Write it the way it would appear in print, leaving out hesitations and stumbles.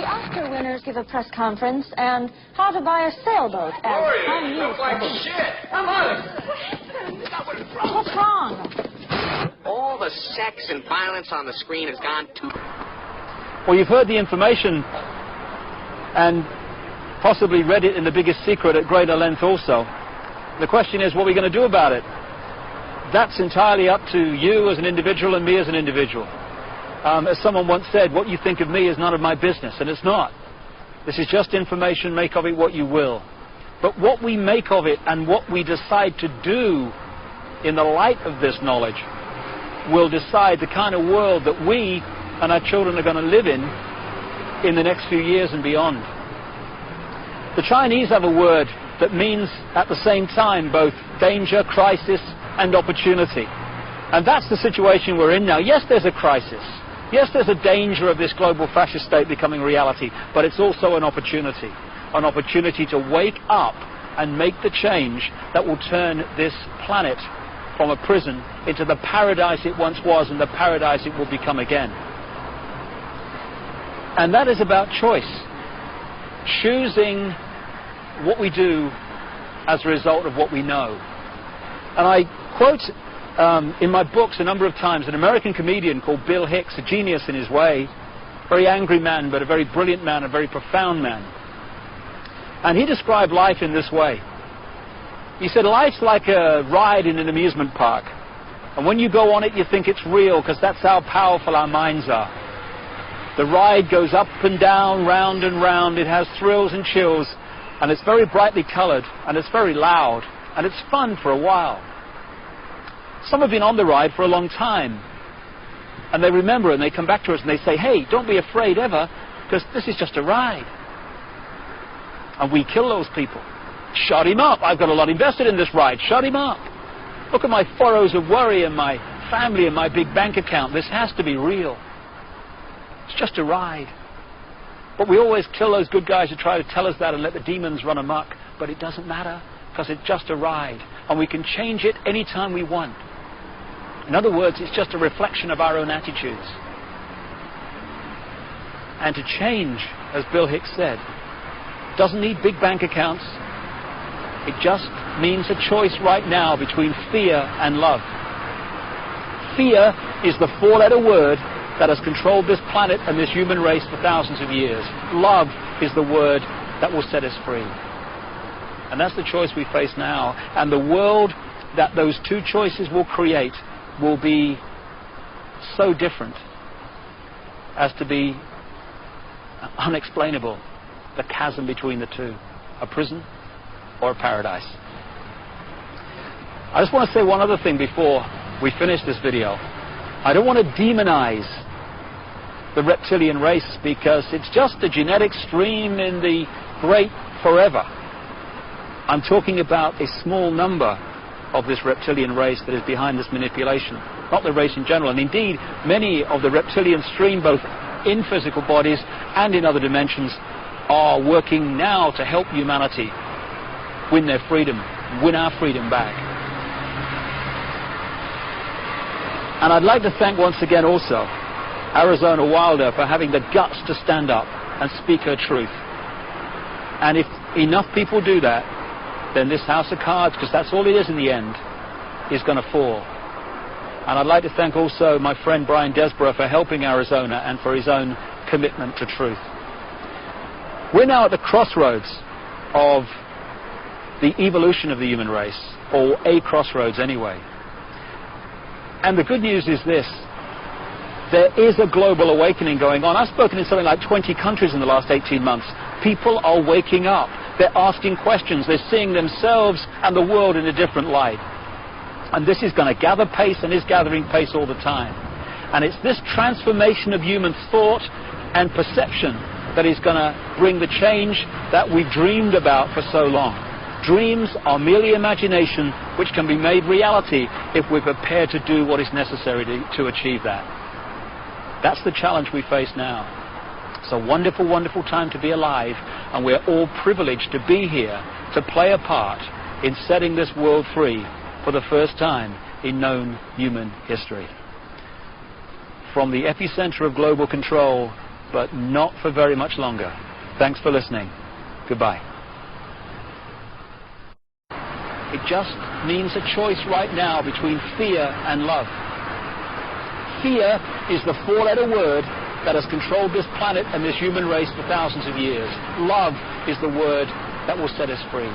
the Oscar winners give a press conference, and how to buy a sailboat as Lori, you look like shit. Come on. What's wrong? All the sex and violence on the screen has gone too... Well, you've heard the information and possibly read it in The Biggest Secret at greater length also. The question is, what are we going to do about it? That's entirely up to you as an individual and me as an individual. As someone once said, what you think of me is none of my business, and it's not. This is just information, make of it what you will. But what we make of it and what we decide to do in the light of this knowledge will decide the kind of world that we and our children are going to live in the next few years and beyond. The Chinese have a word that means at the same time both danger, crisis, and opportunity. And that's the situation we're in now. Yes, there's a crisis. Yes, there's a danger of this global fascist state becoming reality, but it's also an opportunity to wake up and make the change that will turn this planet from a prison into the paradise it once was and the paradise it will become again. And that is about choice. Choosing what we do as a result of what we know. And I quote in my books a number of times an American comedian called Bill Hicks, a genius in his way, very angry man, but a very brilliant man, a very profound man. And he described life in this way. He said, life's like a ride in an amusement park. And when you go on it, you think it's real, because that's how powerful our minds are. The ride goes up and down, round and round. It has thrills and chills, and it's very brightly colored, and it's very loud, and it's fun for a while. Some have been on the ride for a long time, and they remember, and they come back to us and they say, hey, don't be afraid ever, because this is just a ride. And we kill those people. Shut him up. I've got a lot invested in this ride. Shut him up. Look at my furrows of worry and my family and my big bank account. This has to be real. It's just a ride. But we always kill those good guys who try to tell us that and let the demons run amok. But it doesn't matter, because it's just a ride. And we can change it anytime we want. In other words, it's just a reflection of our own attitudes. And to change, as Bill Hicks said, doesn't need big bank accounts. It just means a choice right now between fear and love. Fear is the four-letter word that has controlled this planet and this human race for thousands of years. Love is the word that will set us free. And that's the choice we face now. And the world that those two choices will create will be so different as to be unexplainable. The chasm between the two. A prison or a paradise. I just want to say one other thing before we finish this video. I don't want to demonize the reptilian race, because it's just a genetic stream in the great forever. I'm talking about a small number of this reptilian race that is behind this manipulation, not the race in general. And indeed, many of the reptilian stream, both in physical bodies and in other dimensions, are working now to help humanity win their freedom, win our freedom back. And I'd like to thank once again also Arizona Wilder for having the guts to stand up and speak her truth. And if enough people do that, then this house of cards, because that's all it is in the end, is going to fall. And I'd like to thank also my friend Brian Desborough for helping Arizona and for his own commitment to truth. We're now at the crossroads of the evolution of the human race, or a crossroads anyway. And the good news is this: there is a global awakening going on. I've spoken in something like 20 countries in the last 18 months. People are waking up. They're asking questions. They're seeing themselves and the world in a different light. And this is going to gather pace, and is gathering pace all the time. And it's this transformation of human thought and perception that is going to bring the change that we've dreamed about for so long. Dreams are merely imagination which can be made reality if we're prepared to do what is necessary to achieve that. That's the challenge we face now. It's a wonderful, wonderful time to be alive, and we're all privileged to be here to play a part in setting this world free for the first time in known human history. From the epicenter of global control but not for very much longer. Thanks for listening. Goodbye. It just means a choice right now between fear and love. Fear is the four-letter word that has controlled this planet and this human race for thousands of years. Love is the word that will set us free.